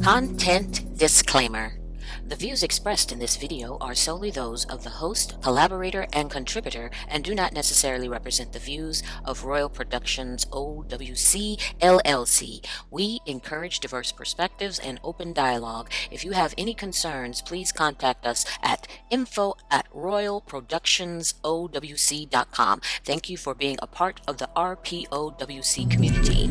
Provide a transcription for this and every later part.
Content disclaimer. The views expressed in this video are solely those of the host, collaborator, and contributor and do not necessarily represent the views of Royal Productions OWC LLC. We encourage diverse perspectives and open dialogue. If you have any concerns, please contact us at info@royalproductionsowc.com. Thank you for being a part of the RPOWC community.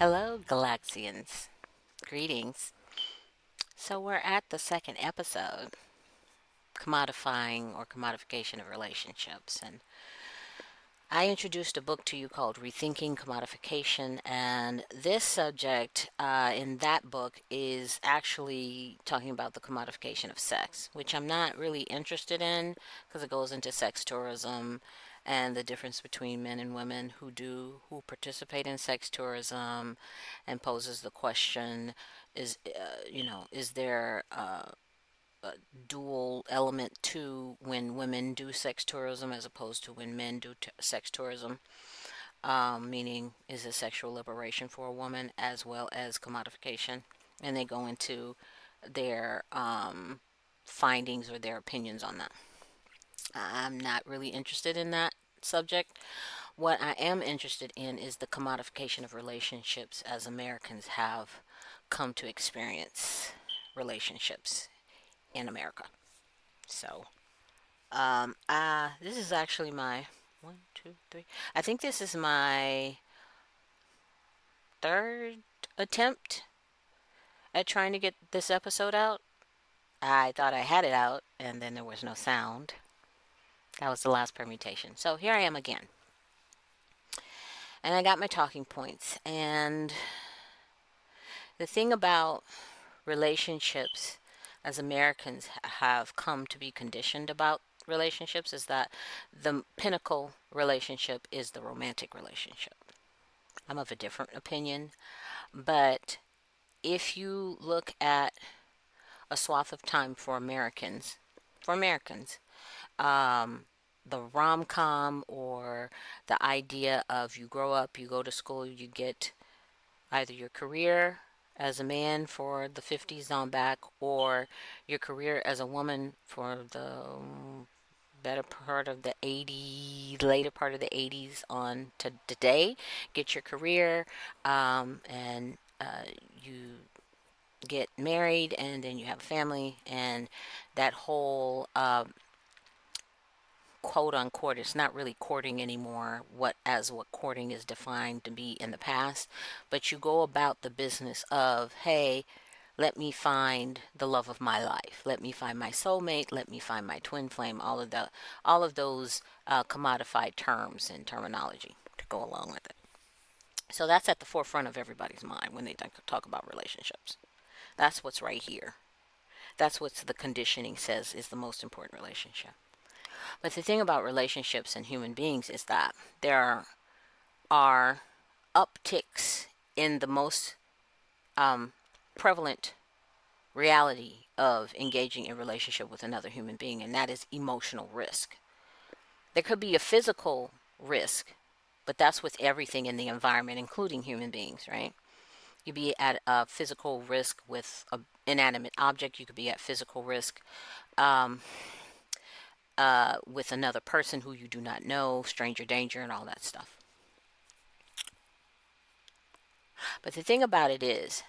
Hello, Galaxians. Greetings. So we're at the second episode, commodifying or commodification of relationships. And I introduced a book to you called Rethinking Commodification. And this subject in that book is actually talking about the commodification of sex, which I'm not really interested in because it goes into sex tourism and the difference between men and women who participate in sex tourism, and poses the question: is there a dual element to when women do sex tourism as opposed to when men do sex tourism? Meaning, is it sexual liberation for a woman as well as commodification? And they go into their findings or their opinions on that. I'm not really interested in that subject. What I am interested in is the commodification of relationships as Americans have come to experience relationships in America. So, this is actually my one, two, three. I think this is my third attempt at trying to get this episode out. I thought I had it out, and then there was no sound. That was the last permutation. So here I am again. And I got my talking points. And the thing about relationships as Americans have come to be conditioned about relationships is that the pinnacle relationship is the romantic relationship. I'm of a different opinion, but if you look at a swath of time for Americans, um, the rom com or the idea of you grow up, you go to school, you get either your career as a man for the 50s on back, or your career as a woman for the better part of the 80s, later part of the 80s on to today. Get your career, and you get married, and then you have a family, and that whole quote unquote, it's not really courting anymore, what courting is defined to be in the past, but you go about the business of, hey, let me find the love of my life, let me find my soulmate, let me find my twin flame, all of those commodified terms and terminology to go along with it. So that's at the forefront of everybody's mind when they talk about relationships. That's what's right here. That's what the conditioning says is the most important relationship. But the thing about relationships and human beings is that there are upticks in the most um, prevalent reality of engaging in relationship with another human being, and that is emotional risk. There could be a physical risk, but that's with everything in the environment, including human beings, right? You'd be at a physical risk with an inanimate object. You could be at physical risk um, with another person who you do not know, stranger danger, and all that stuff. But the thing about it is,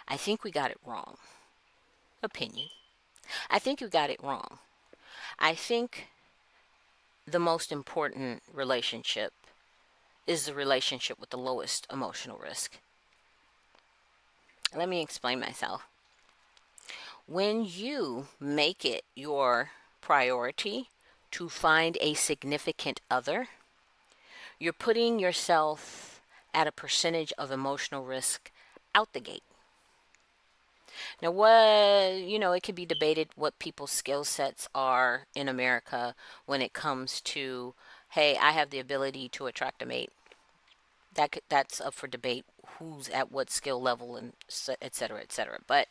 I think we got it wrong. Opinion. I think we got it wrong. I think the most important relationship is the relationship with the lowest emotional risk. Let me explain myself. When you make it your priority to find a significant other, you're putting yourself at a percentage of emotional risk out the gate. Now, it can be debated what people's skill sets are in America when it comes to hey, I have the ability to attract a mate. That's up for debate. Who's at what skill level and et cetera, et cetera. But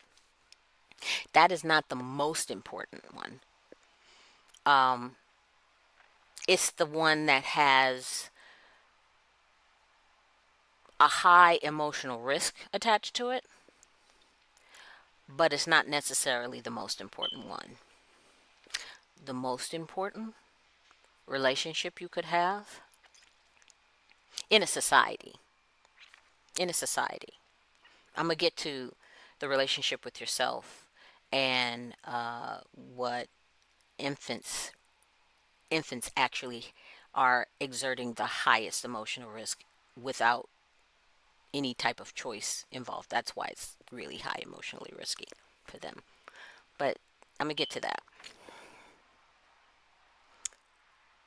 that is not the most important one. Um, it's the one that has a high emotional risk attached to it, but it's not necessarily the most important one. The most important relationship you could have in a society. In a society. I'm going to get to the relationship with yourself and what infants infants actually are exerting the highest emotional risk without any type of choice involved. That's why it's really high emotionally risky for them. But I'm going to get to that.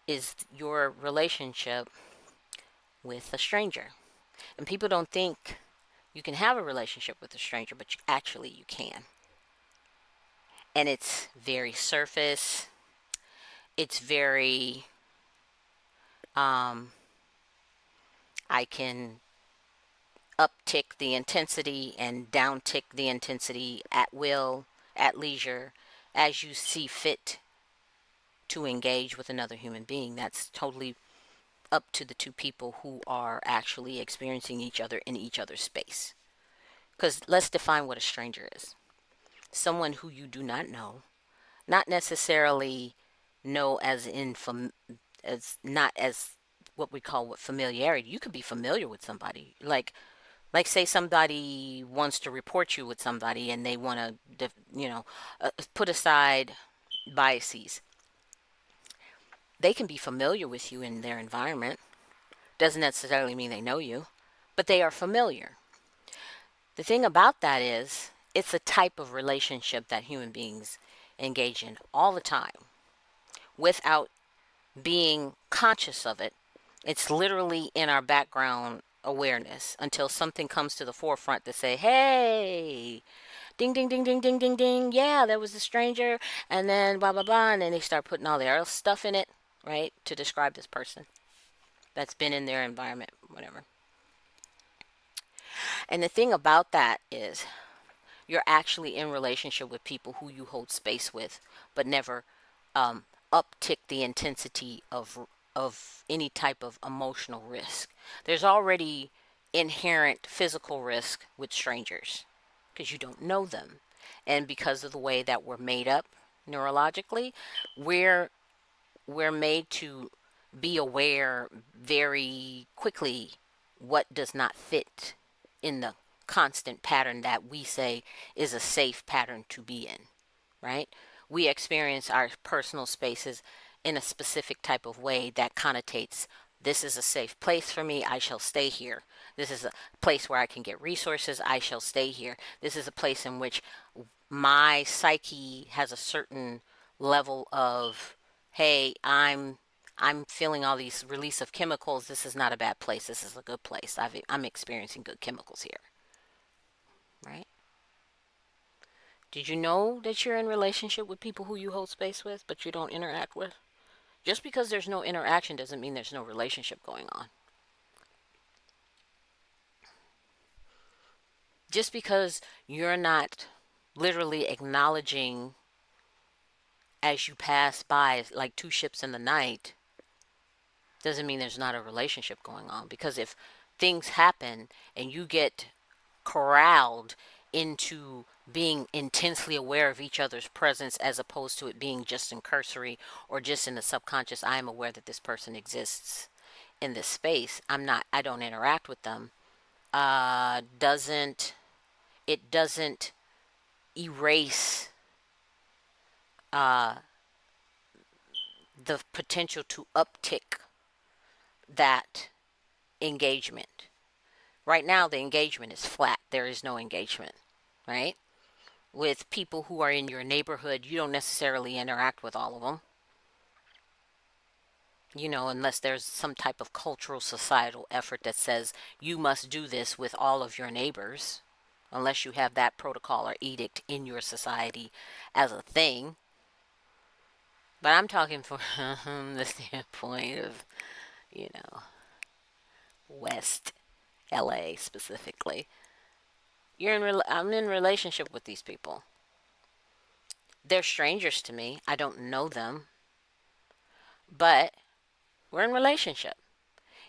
Is your relationship with a stranger. And people don't think you can have a relationship with a stranger, but actually you can. And it's very surface. It's very, I can uptick the intensity and downtick the intensity at will, at leisure, as you see fit to engage with another human being. That's totally up to the two people who are actually experiencing each other in each other's space. Because let's define what a stranger is: someone who you do not know, not necessarily know as in as not as what we call what familiarity. You could be familiar with somebody, like say somebody wants to report you with somebody and they want to put aside biases. They can be familiar with you in their environment. Doesn't necessarily mean they know you, but they are familiar. The thing about that is it's a type of relationship that human beings engage in all the time without being conscious of it. It's literally in our background awareness until something comes to the forefront to say, hey, ding, ding, ding, ding, ding, ding, ding. Yeah, there was a stranger. And then blah, blah, blah. And then they start putting all their stuff in it, right, to describe this person that's been in their environment, whatever. And the thing about that is you're actually in relationship with people who you hold space with, but never uptick the intensity of any type of emotional risk. There's already inherent physical risk with strangers because you don't know them, and because of the way that we're made up neurologically, we're we're made to be aware very quickly what does not fit in the constant pattern that we say is a safe pattern to be in, right? We experience our personal spaces in a specific type of way that connotates this is a safe place for me, I shall stay here. This is a place where I can get resources, I shall stay here. This is a place in which my psyche has a certain level of, hey, I'm feeling all these release of chemicals. This is not a bad place. This is a good place. I'm experiencing good chemicals here, right? Did you know that you're in relationship with people who you hold space with, but you don't interact with? Just because there's no interaction doesn't mean there's no relationship going on. Just because you're not literally acknowledging as you pass by like two ships in the night doesn't mean there's not a relationship going on. Because if things happen and you get corralled into being intensely aware of each other's presence as opposed to it being just in cursory or just in the subconscious, I am aware that this person exists in this space. I don't interact with them. Doesn't it doesn't erase uh, the potential to uptick that engagement. Right now, the engagement is flat. There is no engagement, right? With people who are in your neighborhood, you don't necessarily interact with all of them, unless there's some type of cultural societal effort that says you must do this with all of your neighbors, unless you have that protocol or edict in your society as a thing, But I'm talking from the standpoint of, you know, West LA specifically. I'm in relationship with these people. They're strangers to me. I don't know them, but we're in relationship.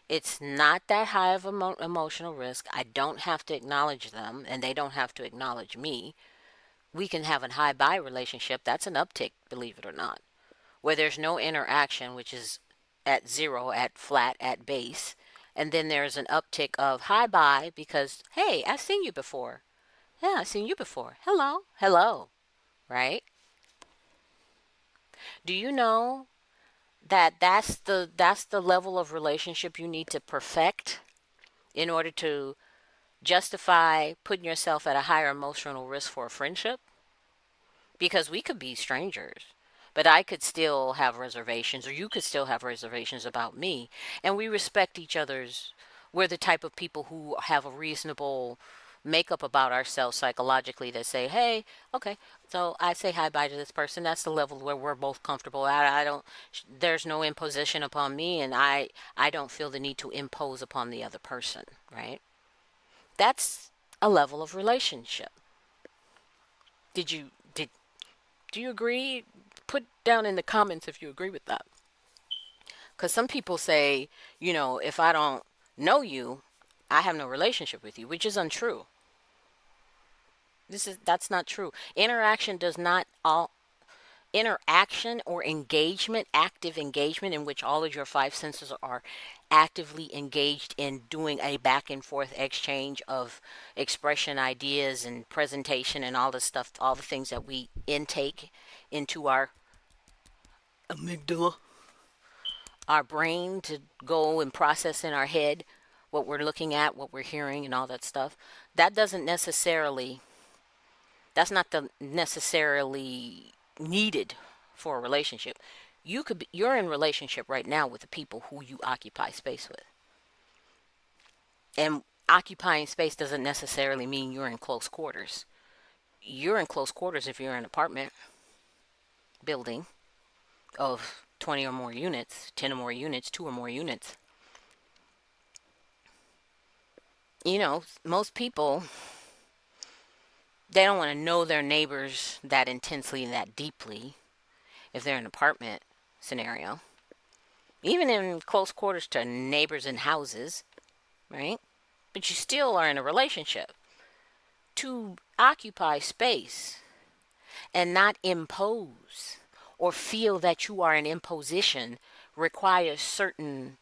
It's not that high of emotional risk. I don't have to acknowledge them, and they don't have to acknowledge me. We can have a high buy relationship. That's an uptick, believe it or not, where there's no interaction, which is at zero, at flat, at base. And then there's an uptick of high buy because, hey, I've seen you before. Yeah, I've seen you before. Hello. Hello. Right? Do you know that that's the level of relationship you need to perfect in order to justify putting yourself at a higher emotional risk for a friendship? Because we could be strangers, but I could still have reservations, or you could still have reservations about me, and we respect each other's. We're the type of people who have a reasonable makeup about ourselves psychologically that say, hey, okay, so I say hi bye to this person. That's the level where we're both comfortable. I don't, there's no imposition upon me, and I don't feel the need to impose upon the other person, right? That's a level of relationship. Did do you agree? Put down in the comments if you agree with that. Because some people say, if I don't know you, I have no relationship with you, which is untrue. That's not true. Interaction or engagement, active engagement, in which all of your five senses are actively engaged in doing a back and forth exchange of expression, ideas, and presentation, and all the stuff, all the things that we intake into our amygdala, our brain, to go and process in our head what we're looking at, what we're hearing, and all that stuff. That doesn't necessarily, that's not the necessarily needed for a relationship. You're in relationship right now with the people who you occupy space with. And occupying space doesn't necessarily mean you're in close quarters. You're in close quarters if you're in an apartment building of 20 or more units, 10 or more units, 2 or more units. Most people, they don't want to know their neighbors that intensely and that deeply if they're in an apartment scenario. Even in close quarters to neighbors in houses, right? But you still are in a relationship. To occupy space and not impose or feel that you are an imposition requires certain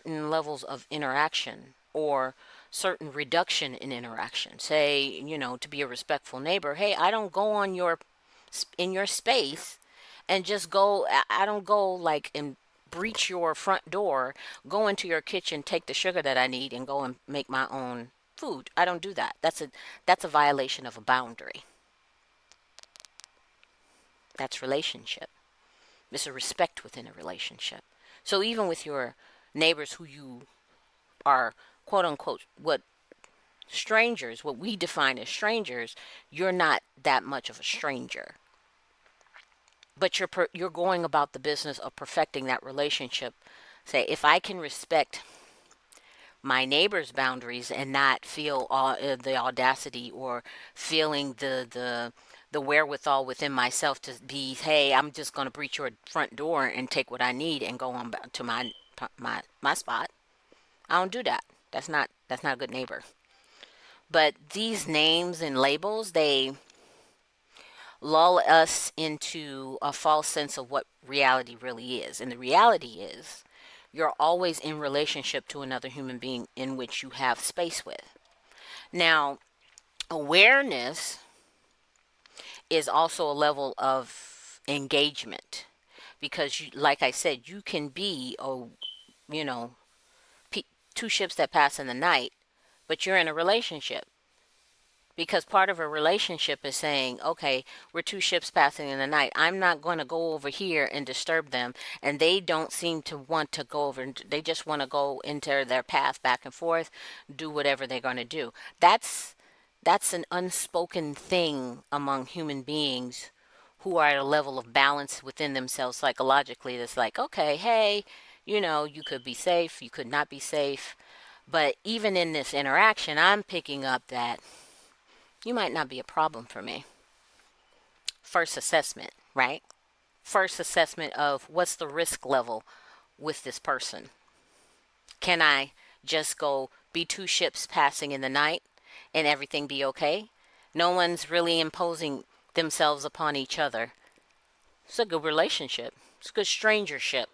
levels of interaction, or certain reduction in interaction. Say, to be a respectful neighbor, hey, I don't go in your space and just go. I don't go like and breach your front door, go into your kitchen, take the sugar that I need, and go and make my own food. I don't do that. That's a violation of a boundary. That's relationship. It's a respect within a relationship. So even with your neighbors who you are, quote unquote, what we define as strangers, you're not that much of a stranger. But you're going about the business of perfecting that relationship. Say, if I can respect my neighbor's boundaries and not feel the audacity, or feeling the wherewithal within myself to be, hey, I'm just going to breach your front door and take what I need and go on to my spot. I don't do that. That's not a good neighbor. But these names and labels, they lull us into a false sense of what reality really is. And the reality is, you're always in relationship to another human being in which you have space with. Now, awareness is also a level of engagement, because like I said, you can be you know two ships that pass in the night, but you're in a relationship. Because part of a relationship is saying, okay, we're two ships passing in the night. I'm not going to go over here and disturb them. And they don't seem to want to go over. They just want to go into their path back and forth, do whatever they're going to do. That's an unspoken thing among human beings who are at a level of balance within themselves psychologically that's like, okay, hey, you could be safe, you could not be safe. But even in this interaction, I'm picking up that you might not be a problem for me. First assessment, right? First assessment of what's the risk level with this person. Can I just go be two ships passing in the night and everything be okay? No one's really imposing themselves upon each other. It's a good relationship. It's a good strangership.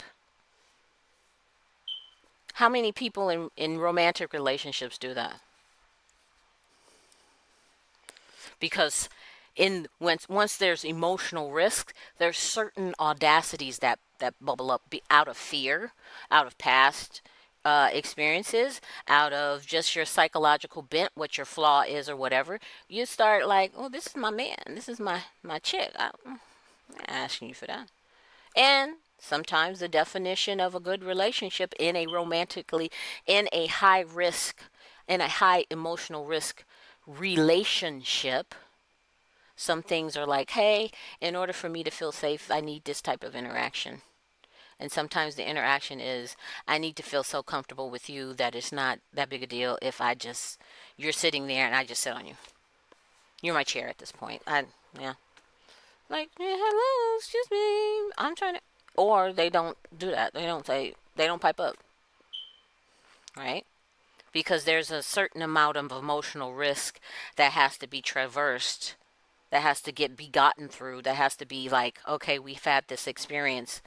How many people in romantic relationships do that? Because once there's emotional risk, there's certain audacities that bubble up out of fear, out of past experiences, out of just your psychological bent, what your flaw is or whatever. You start like, oh, this is my man, this is my chick. I'm not asking you for that. And sometimes the definition of a good relationship in a high risk, in a high emotional risk relationship, some things are like, hey, in order for me to feel safe, I need this type of interaction. And sometimes the interaction is, I need to feel so comfortable with you that it's not that big a deal if you're sitting there and I just sit on you. You're my chair at this point. Yeah. Like, yeah, hello, excuse me. I'm trying to. Or they don't do that. They don't pipe up, right? Because there's a certain amount of emotional risk that has to be traversed, that has to be gotten through, that has to be like, okay, we've had this experience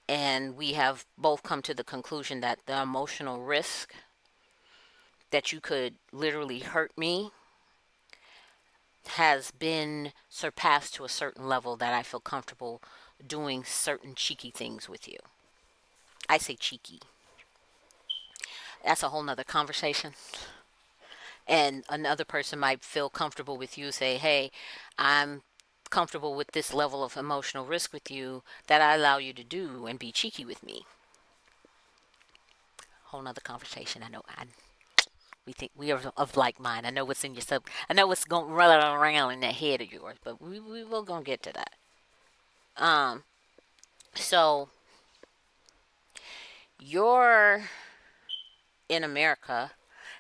and we have both come to the conclusion that the emotional risk that you could literally hurt me has been surpassed to a certain level that I feel comfortable doing certain cheeky things with you. I say cheeky. That's a whole nother conversation. And another person might feel comfortable with you, say, hey, I'm comfortable with this level of emotional risk with you that I allow you to do and be cheeky with me. Whole nother conversation. I know we think we are of like mind. I know what's in your sub. I know what's going running around in that head of yours, but we will gonna get to that. Um, so you're in America,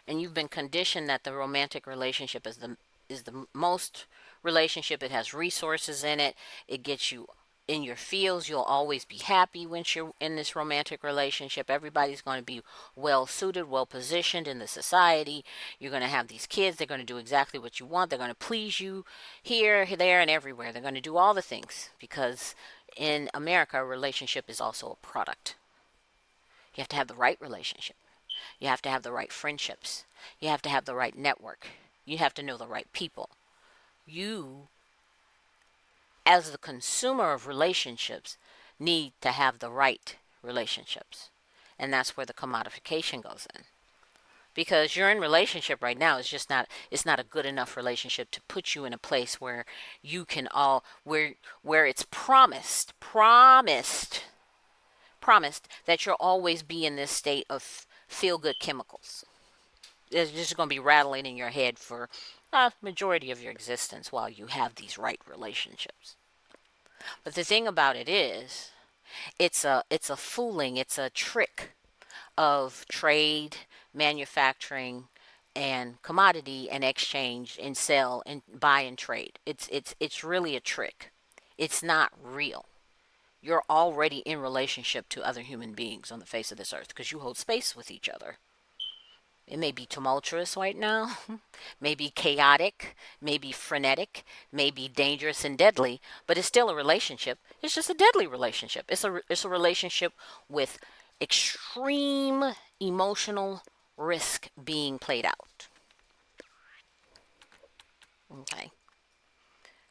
and you've been conditioned that the romantic relationship is the most relationship. It has resources in it. It gets you in your fields. You'll always be happy when you're in this romantic relationship. Everybody's going to be well suited, well positioned in the society. You're going to have these kids. They're going to do exactly what you want. They're going to please you here, there, and everywhere. They're going to do all the things because in America, a relationship is also a product. You have to have the right relationship. You have to have the right friendships. You have to have the right network. You have to know the right people. You, as the consumer of relationships, need to have the right relationships. And that's where the commodification goes in. Because you're in relationship right now, it's not a good enough relationship to put you in a place where you can where it's promised that you'll always be in this state of feel good chemicals. It's just going to be rattling in your head for a majority of your existence while you have these right relationships. But the thing about it is, it's a fooling, it's a trick of trade, manufacturing, and commodity and exchange and sell and buy and trade. It's really a trick. It's not real. You're already in relationship to other human beings on the face of this earth because you hold space with each other. It may be tumultuous right now, may be chaotic, may be frenetic, may be dangerous and deadly, but it's still a relationship. It's just a deadly relationship. It's a relationship with extreme emotional risk being played out. Okay.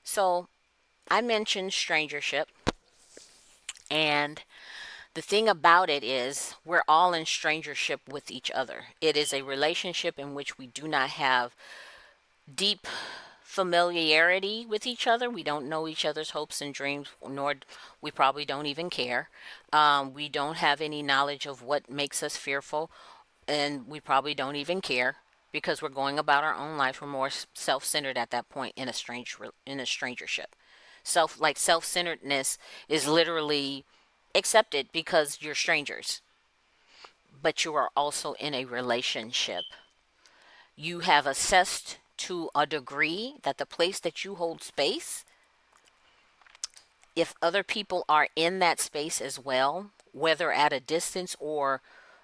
So I mentioned strangership, and the thing about it is we're all in strangership with each other. It is a relationship in which we do not have deep familiarity with each other. We don't know each other's hopes and dreams, nor we probably don't even care. We don't have any knowledge of what makes us fearful, and we probably don't even care because we're going about our own life. We're more self-centered at that point in a strangership. Self-centeredness is literally accepted because you're strangers, but you are also in a relationship. You have assessed to a degree that the place that you hold space, if other people are in that space as well, whether at a distance or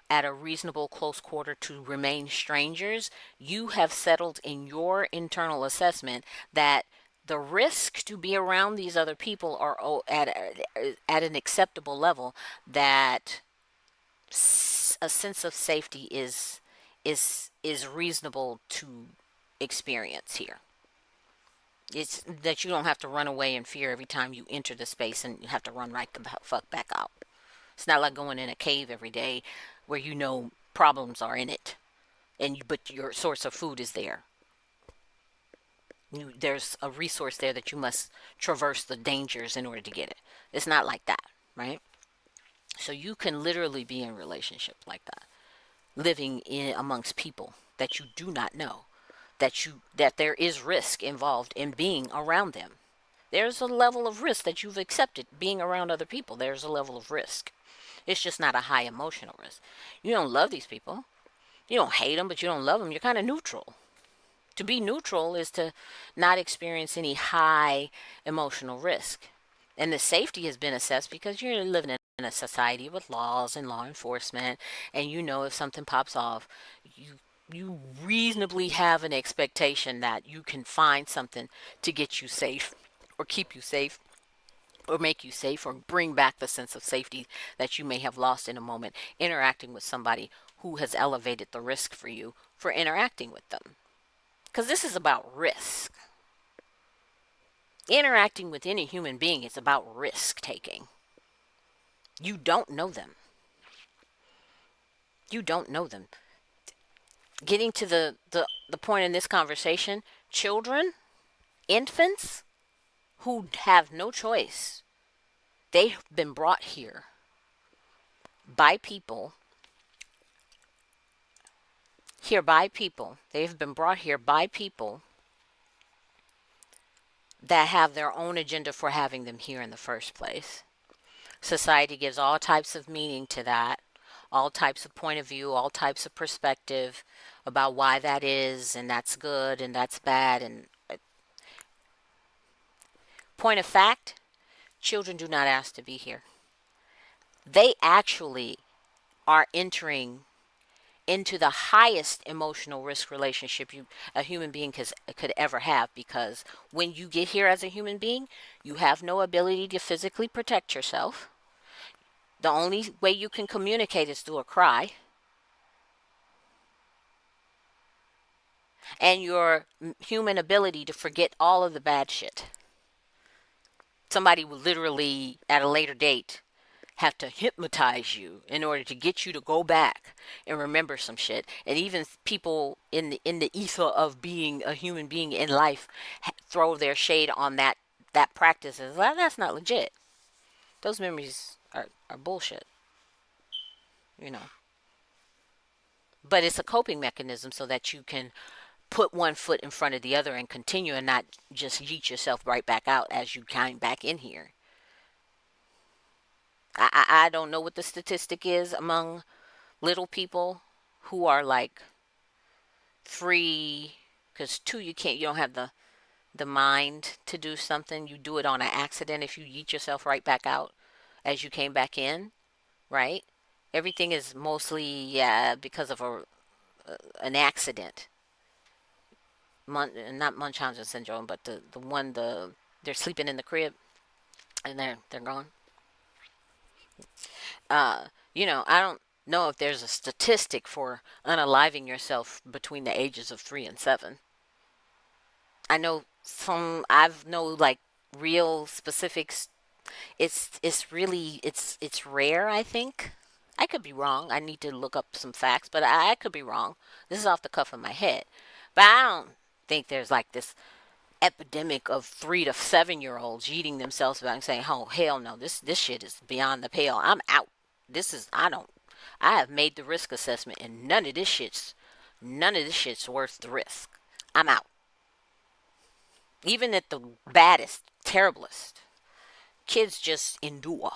at a reasonable close quarter to remain strangers, you have settled in your internal assessment that the risk to be around these other people are at an acceptable level, that a sense of safety is reasonable to experience here. It's that you don't have to run away in fear every time you enter the space and you have to run right the fuck back out. It's not like going in a cave every day where you know problems are in it, but your source of food is there. There's a resource there that you must traverse the dangers in order to get it. It's not like that, right? So you can literally be in a relationship like that, living in amongst people that you do not know, that there is risk involved in being around them. There's a level of risk that you've accepted being around other people. There's a level of risk. It's just not a high emotional risk. You don't love these people. You don't hate them, but you don't love them. You're kind of neutral. To be neutral is to not experience any high emotional risk. And the safety has been assessed because you're living in a society with laws and law enforcement, and you know if something pops off, you reasonably have an expectation that you can find something to get you safe or keep you safe or make you safe or bring back the sense of safety that you may have lost in a moment interacting with somebody who has elevated the risk for you for interacting with them. Because this is about risk. Interacting with any human being is about risk taking. You don't know them. You don't know them. Getting to the point in this conversation, children, infants who have no choice, they've been brought here by people. They've been brought here by people that have their own agenda for having them here in the first place. Society gives all types of meaning to that, all types of point of view, all types of perspective about why that is, and that's good and that's bad. And point of fact, children do not ask to be here. They actually are entering into the highest emotional risk relationship a human being could ever have, because when you get here as a human being, you have no ability to physically protect yourself. The only way you can communicate is through a cry. And your human ability to forget all of the bad shit. Somebody will literally, at a later date, have to hypnotize you in order to get you to go back and remember some shit. And even people in the ether of being a human being in life throw their shade on that practice as, well, that's not legit. Those memories are bullshit, you know. But it's a coping mechanism so that you can put one foot in front of the other and continue, and not just yeet yourself right back out as you came back in here. I don't know what the statistic is among little people who are like free, because two, you don't have the mind to do something. You do it on an accident if you yeet yourself right back out as you came back in, right? Everything is mostly because of an accident. Not Munchausen syndrome, but the one they're sleeping in the crib and they're gone. I don't know if there's a statistic for unaliving yourself between the ages of 3 and 7. I know I've know like real specifics. It's really it's rare, I think. I could be wrong. I need to look up some facts, but I could be wrong. This is off the cuff of my head. But I don't think there's like this epidemic of 3 to 7 year olds eating themselves back and saying, "Oh hell no, this shit is beyond the pale. I'm out. I have made the risk assessment, and none of this shit's worth the risk. I'm out." Even at the baddest Terriblest. Kids just endure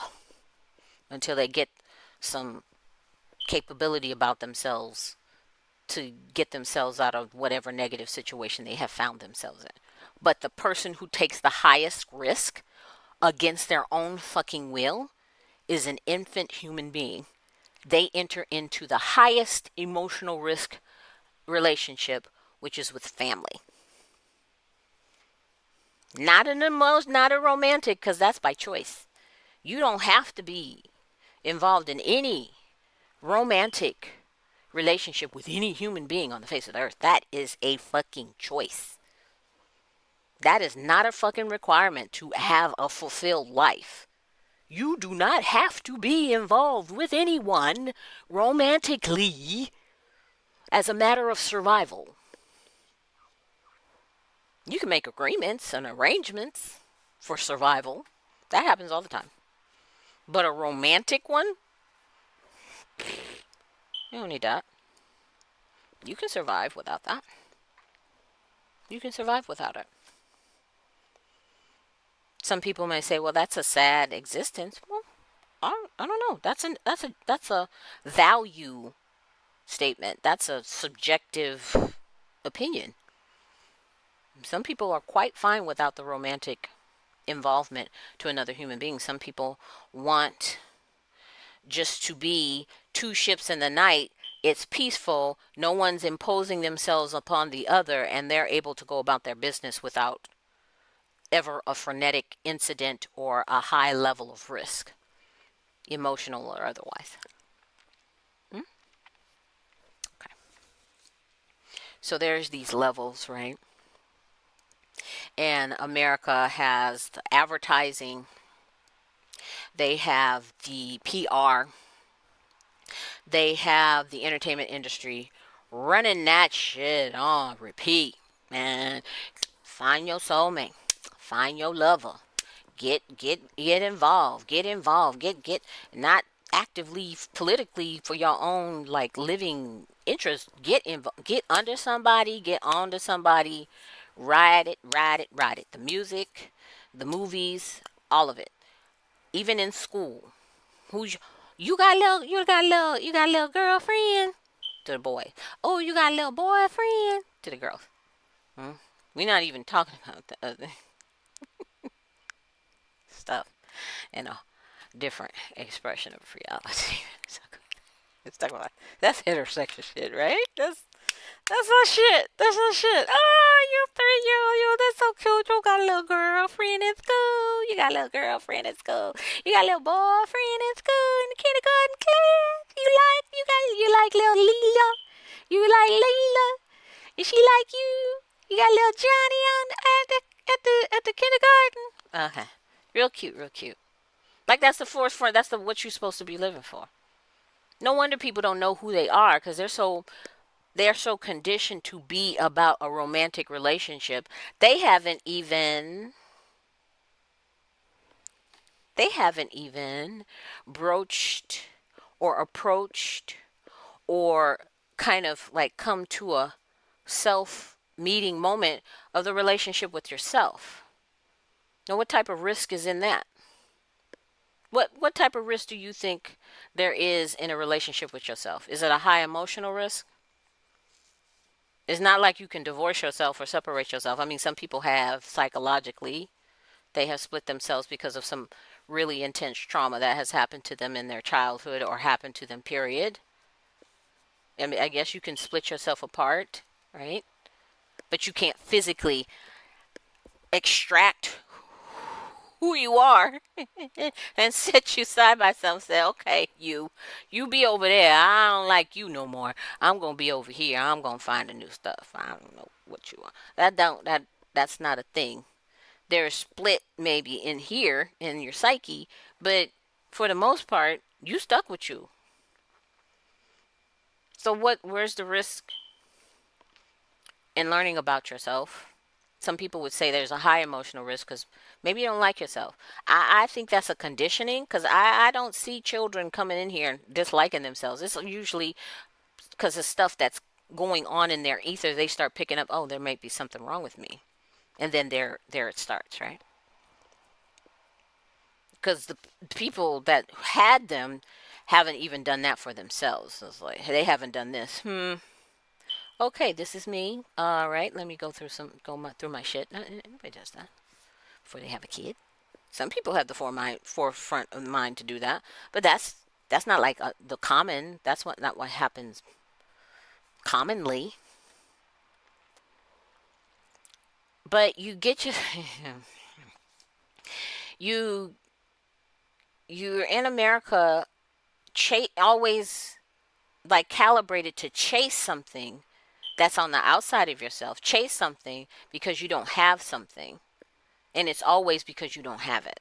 until they get some capability about themselves to get themselves out of whatever negative situation they have found themselves in. But the person who takes the highest risk against their own fucking will is an infant human being. They enter into the highest emotional risk relationship, which is with family. Not a romantic, because that's by choice. You don't have to be involved in any romantic relationship with any human being on the face of the earth. That is a fucking choice. That is not a fucking requirement to have a fulfilled life. You do not have to be involved with anyone romantically as a matter of survival. You can make agreements and arrangements for survival. That happens all the time. But a romantic one? You don't need that. You can survive without that. You can survive without it. Some people may say, "Well, that's a sad existence." Well, I don't know. That's a value statement. That's a subjective opinion. Some people are quite fine without the romantic involvement to another human being. Some people want just to be two ships in the night. It's peaceful. No one's imposing themselves upon the other, and they're able to go about their business without ever a frenetic incident or a high level of risk, emotional or otherwise. Okay. So there's these levels, right? And America has the advertising, they have the PR, they have the entertainment industry running that shit on repeat, man. Find your soulmate, find your lover, get involved, get not actively politically for your own like living interest. Get involved, get under somebody, get onto somebody, ride it. The music, the movies, all of it. Even in school, who's you got a little girlfriend to the boy. Oh, you got a little boyfriend to the girls. We're not even talking about the other stuff in a different expression of reality. Let's talk about that's heterosexual shit, right? That's our shit. That's our shit. Oh, you 3 year old, you that's so cute. You got a little girlfriend in school. You got a little girlfriend in school. You got a little boyfriend in school in the kindergarten class. You like little Leela. You like Leela. And she like you. You got little Johnny on at the kindergarten. Okay. Real cute, real cute. Like that's the force for that's the what you're supposed to be living for. No wonder people don't know who they are because they're so conditioned to be about a romantic relationship. They haven't even broached or approached or kind of like come to a self meeting moment of the relationship with yourself. Now, what type of risk is in that? What type of risk do you think there is in a relationship with yourself? Is it a high emotional risk? It's not like you can divorce yourself or separate yourself. I mean, some people have psychologically, they have split themselves because of some really intense trauma that has happened to them in their childhood or happened to them, period. I mean, I guess you can split yourself apart, right? But you can't physically extract who you are and set you side by side and say, okay, you be over there. I don't like you no more. I'm gonna be over here. I'm gonna find the new stuff. I don't know what you want. That's not a thing. There's split maybe in here in your psyche, but for the most part, you stuck with you. So where's the risk in learning about yourself? Some people would say there's a high emotional risk because maybe you don't like yourself. I think that's a conditioning because I don't see children coming in here disliking themselves. It's usually because of stuff that's going on in their ether. They start picking up, oh, there might be something wrong with me. And then there it starts, right? because the people that had them haven't even done that for themselves. It's like, hey, they haven't done this. Okay, this is me. All right, let me go through through my shit. Nobody does that before they have a kid. Some people have the forefront of mind to do that, but that's not like the common. That's not what happens commonly. But you get your you you're in America, always like calibrated to chase something that's on the outside of yourself. Chase something because you don't have something, and it's always because you don't have it.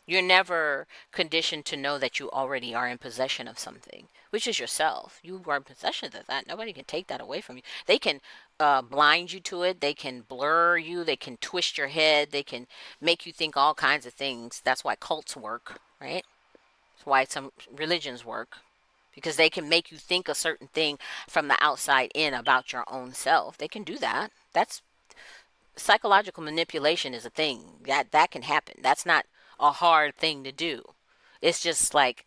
You're never conditioned to know that you already are in possession of something, which is yourself. You are in possession of that. Nobody can take that away from you. They can blind you to it. They can blur you. They can twist your head. They can make you think all kinds of things. That's why cults work, right? That's why some religions work, because they can make you think a certain thing from the outside in about your own self. They can do that. That's psychological manipulation is a thing that can happen. That's not a hard thing to do. It's just like,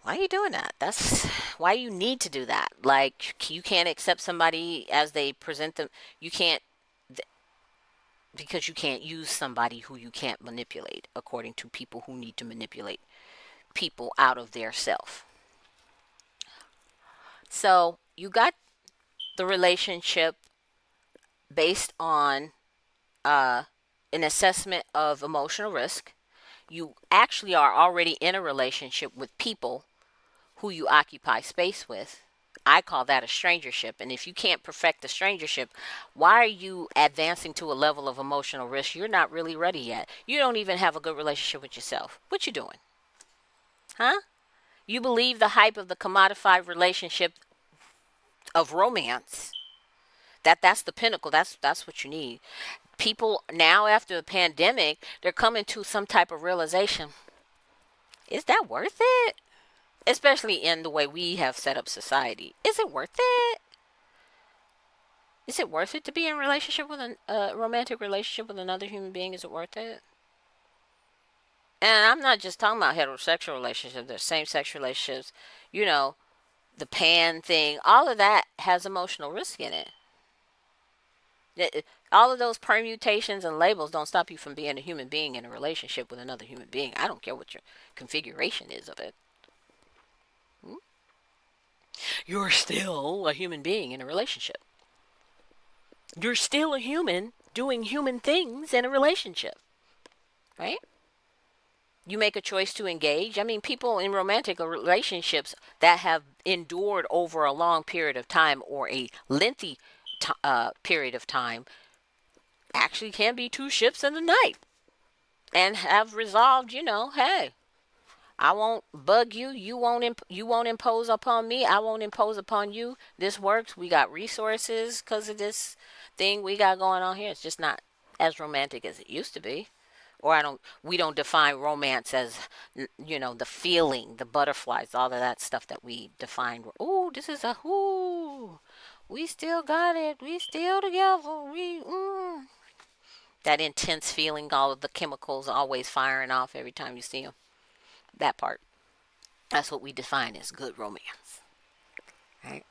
why are you doing that? That's why you need to do that. Like, you can't accept somebody as they present them. You can't, because you can't use somebody who you can't manipulate, according to people who need to manipulate people out of their self. So you got the relationship based on an assessment of emotional risk. You actually are already in a relationship with people who you occupy space with. I call that a strangership. And if you can't perfect the strangership, why are you advancing to a level of emotional risk? You're not really ready yet. You don't even have a good relationship with yourself. What you doing? Huh? You believe the hype of the commodified relationship of romance. That's the pinnacle. That's what you need. People now, after the pandemic, they're coming to some type of realization. Is that worth it? Especially in the way we have set up society. Is it worth it? Is it worth it to be in a relationship with a romantic relationship with another human being? Is it worth it? And I'm not just talking about heterosexual relationships. There's same-sex relationships. You know, the pan thing. All of that has emotional risk in it. All of those permutations and labels don't stop you from being a human being in a relationship with another human being. I don't care what your configuration is of it. You're still a human being in a relationship. You're still a human doing human things in a relationship, right? You make a choice to engage. I mean, people in romantic relationships that have endured over a long period of time or a lengthy period of time actually can be two ships in the night and have resolved, hey, I won't bug you. You won't impose upon me. I won't impose upon you. This works. We got resources because of this thing we got going on here. It's just not as romantic as it used to be. Or we don't define romance as, the feeling, the butterflies, all of that stuff that we define. Oh, this is we still got it. We still together. That intense feeling, all of the chemicals always firing off every time you see them. That part. That's what we define as good romance. Right?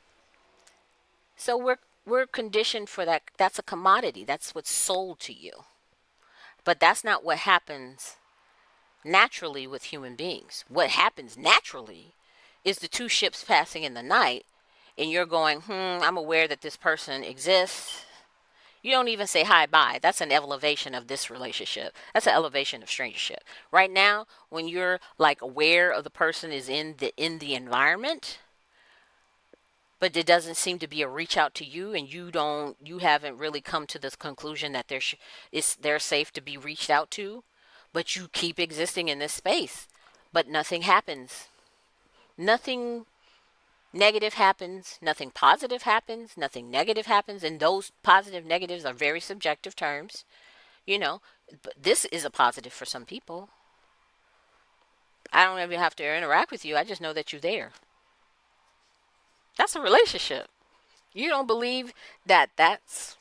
So we're conditioned for that. That's a commodity. That's what's sold to you. But that's not what happens naturally with human beings. What happens naturally is the two ships passing in the night, and you're going, I'm aware that this person exists. You don't even say hi, bye. That's an elevation of this relationship. That's an elevation of strangership. Right now, when you're like aware of the person is in the environment, but it doesn't seem to be a reach out to you, and you haven't really come to this conclusion that they're safe to be reached out to, but you keep existing in this space, but nothing happens. Nothing negative happens, nothing positive happens, nothing negative happens, and those positive negatives are very subjective terms, but this is a positive for some people. I don't even have to interact with you. I just know that you're there. That's a relationship. You don't believe that that's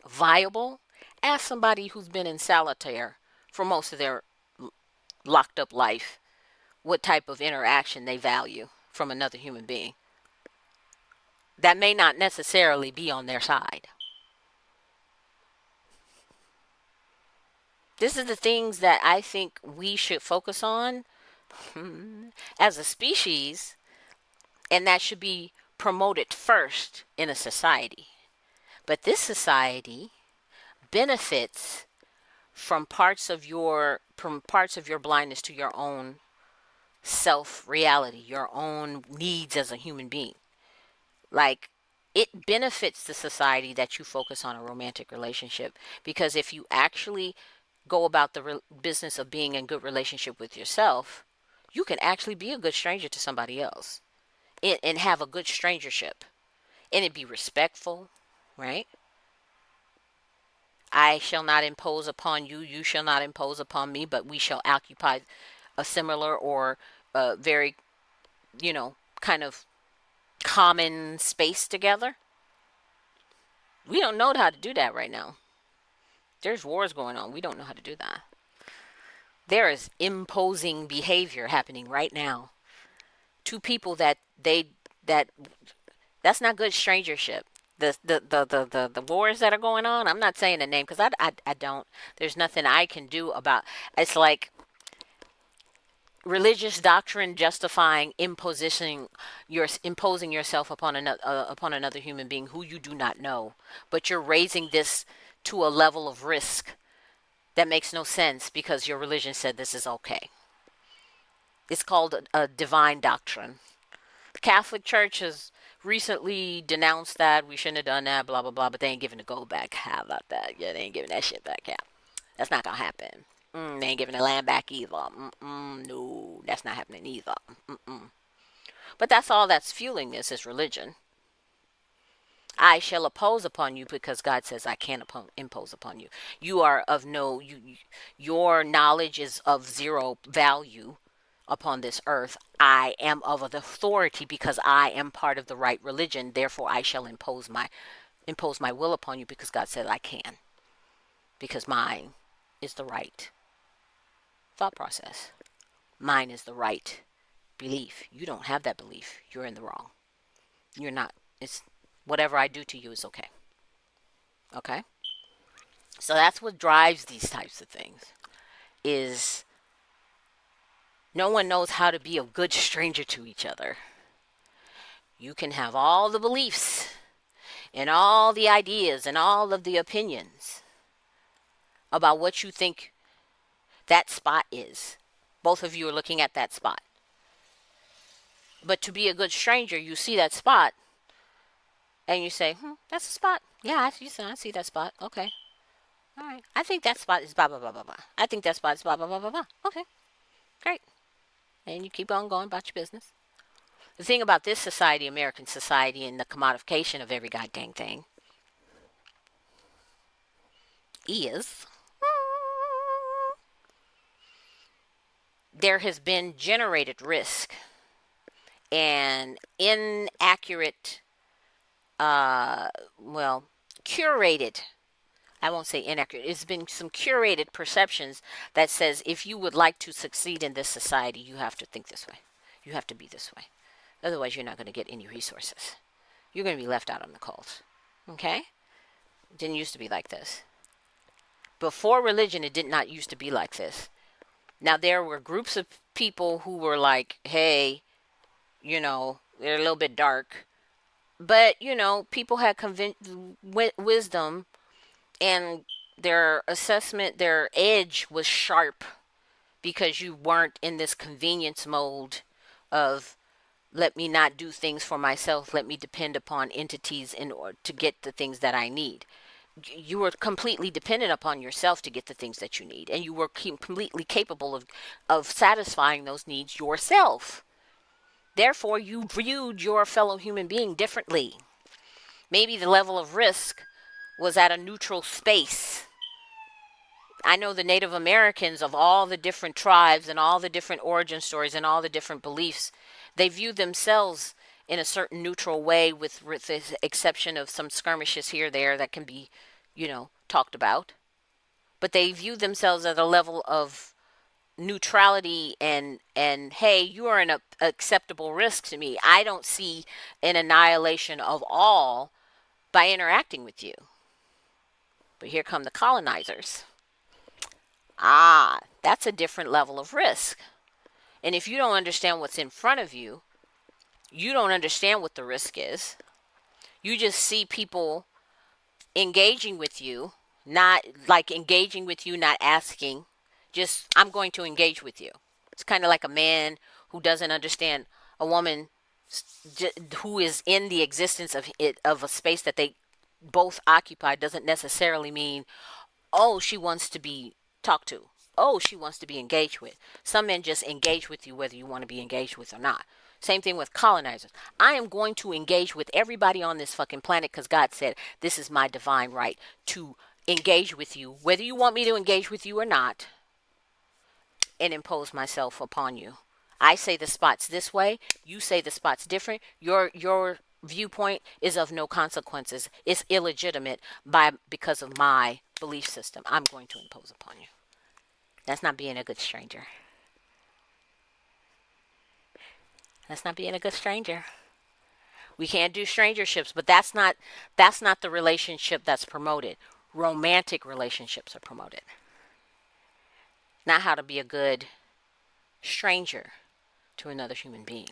viable? Ask somebody who's been in solitaire for most of their locked up life, what type of interaction they value from another human being that may not necessarily be on their side. This is the things that I think we should focus on as a species, and that should be promoted first in a society. But this society benefits from parts of your blindness to your own self reality, your own needs as a human being. Like, it benefits the society that you focus on a romantic relationship, because if you actually go about the business of being in good relationship with yourself, you can actually be a good stranger to somebody else, and have a good strangership, and it be respectful, right? I shall not impose upon you, you shall not impose upon me, but we shall occupy a similar or very, kind of common space together. We don't know how to do that right now. There's wars going on. We don't know how to do that. There is imposing behavior happening right now. Two people that's not good strangership. The wars that are going on. I'm not saying the name because I don't. There's nothing I can do about. It's like religious doctrine justifying imposing yourself upon another human being who you do not know, but you're raising this to a level of risk that makes no sense because your religion said this is okay. It's called a divine doctrine. The Catholic Church has recently denounced that we shouldn't have done that, blah blah blah, but they ain't giving the gold back. How about that? Yeah, they ain't giving that shit back. Yeah, that's not gonna happen. They ain't giving the land back either. No, that's not happening either. But that's all that's fueling this is religion. I shall oppose upon you because God says I can't impose upon you. You are of your knowledge is of zero value upon this earth. I am of authority because I am part of the right religion. Therefore, I shall impose my will upon you because God said I can. Because mine is the right thought process. Mine is the right belief. You don't have that belief. You're in the wrong. You're not. It's whatever I do to you is okay. Okay? So that's what drives these types of things. Is no one knows how to be a good stranger to each other. You can have all the beliefs and all the ideas and all of the opinions about what you think that spot is. Both of you are looking at that spot. But to be a good stranger, you see that spot and you say, that's a spot. Yeah, I see that spot. Okay. All right. I think that spot is blah, blah, blah, blah, blah. I think that spot is blah, blah, blah, blah, blah. Okay. Great. And you keep on going about your business. The thing about this society, American society, and the commodification of every goddamn thing is there has been generated risk and inaccurate, curated, I won't say inaccurate, it's been some curated perceptions that says if you would like to succeed in this society, you have to think this way. You have to be this way. Otherwise, you're not going to get any resources. You're going to be left out on the cold. Okay? It didn't used to be like this. Before religion, it did not used to be like this. Now, there were groups of people who were like, hey, they're a little bit dark. But, people had wisdom, and their assessment, their edge was sharp because you weren't in this convenience mode of let me not do things for myself. Let me depend upon entities in order to get the things that I need. You were completely dependent upon yourself to get the things that you need. And you were completely capable of satisfying those needs yourself. Therefore, you viewed your fellow human being differently. Maybe the level of risk was at a neutral space. I know the Native Americans of all the different tribes and all the different origin stories and all the different beliefs, they view themselves in a certain neutral way with the exception of some skirmishes here or there that can be, talked about. but they view themselves at a level of neutrality and hey, you are an acceptable risk to me. I don't see an annihilation of all by interacting with you. But here come the colonizers. That's a different level of risk. And if you don't understand what's in front of you, you don't understand what the risk is. You just see people engaging with you, not like engaging with you, not asking, just, I'm going to engage with you. It's kind of like a man who doesn't understand a woman who is in the existence of it, of a space that they both occupy, doesn't necessarily mean, oh, she wants to be talked to. Oh, she wants to be engaged with. Some men just engage with you whether you want to be engaged with or not. Same thing with colonizers. I am going to engage with everybody on this fucking planet because God said this is my divine right to engage with you, whether you want me to engage with you or not, and impose myself upon you. I say the spot's this way. You say the spot's different. Your viewpoint is of no consequences. It's illegitimate because of my belief system. I'm going to impose upon you. That's not being a good stranger. That's not being a good stranger. We can't do strangerships, but that's not the relationship that's promoted. Romantic relationships are promoted. Not how to be a good stranger to another human being.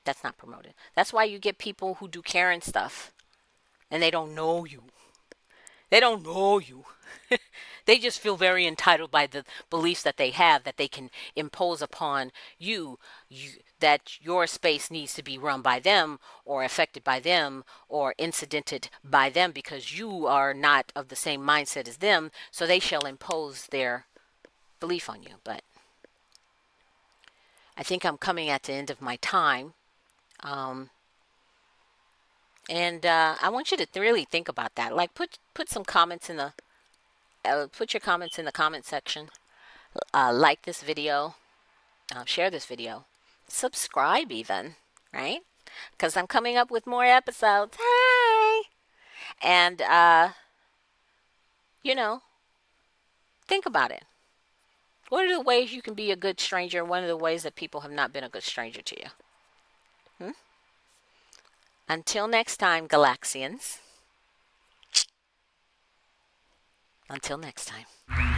That's not promoted. That's why you get people who do Karen stuff and they don't know you. They don't know you. They just feel very entitled by the beliefs that they have that they can impose upon you, that your space needs to be run by them or affected by them or incidented by them because you are not of the same mindset as them, so they shall impose their belief on you. But I think I'm coming at the end of my time. And I want you to really think about that. Like put some comments in the put your comments in the comment section. Like this video, share this video, subscribe even, right? Because I'm coming up with more episodes. Hi, and you know, think about it. What are the ways you can be a good stranger? One of the ways that people have not been a good stranger to you. Until next time, Galaxians. Until next time.